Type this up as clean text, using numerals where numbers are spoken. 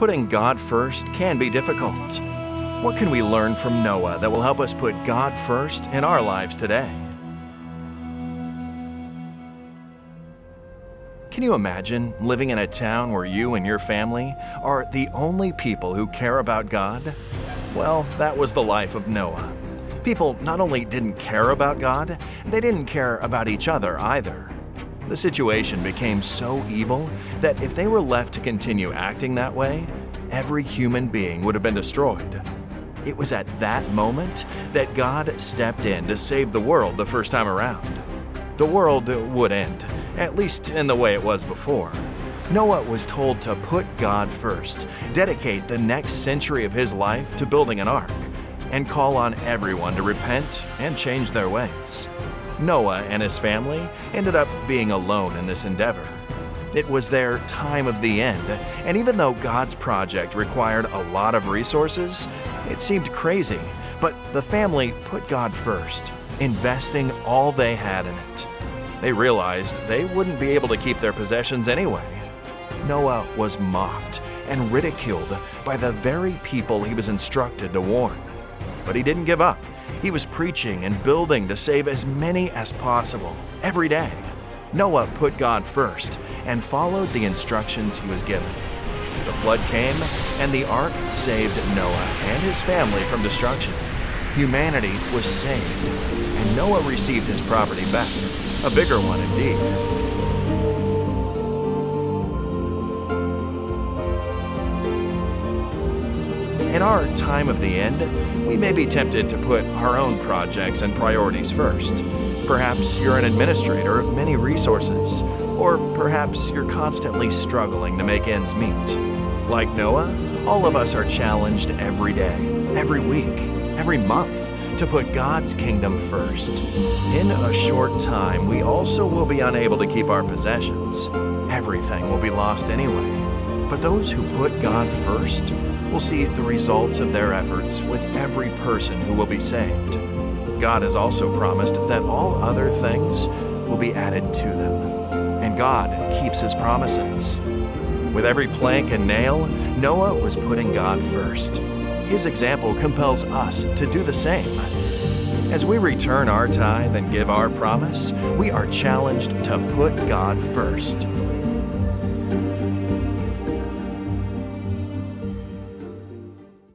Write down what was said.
putting God first can be difficult. What can we learn from Noah that will help us put God first in our lives today? Can you imagine living in a town where you and your family are the only people who care about God? Well, that was the life of Noah. People not only didn't care about God, they didn't care about each other either. The situation became so evil that if they were left to continue acting that way, every human being would have been destroyed. It was at that moment that God stepped in to save the world the first time around. The world would end, at least in the way it was before. Noah was told to put God first, dedicate the next century of his life to building an ark, and call on everyone to repent and change their ways. Noah and his family ended up being alone in this endeavor. It was their time of the end, and even though God's project required a lot of resources, it seemed crazy, but the family put God first, investing all they had in it. They realized they wouldn't be able to keep their possessions anyway. Noah was mocked and ridiculed by the very people he was instructed to warn. But he didn't give up. He was preaching and building to save as many as possible every day. Noah put God first and followed the instructions he was given. The flood came, and the ark saved Noah and his family from destruction. Humanity was saved, and Noah received his property back, a bigger one indeed. In our time of the end, we may be tempted to put our own projects and priorities first. Perhaps you're an administrator of many resources, or perhaps you're constantly struggling to make ends meet. Like Noah, all of us are challenged every day, every week, every month to put God's kingdom first. In a short time, we also will be unable to keep our possessions. Everything will be lost anyway. But those who put God first will see the results of their efforts with every person who will be saved. God has also promised that all other things will be added to them, and God keeps His promises. With every plank and nail, Noah was putting God first. His example compels us to do the same. As we return our tithe and give our promise, we are challenged to put God first.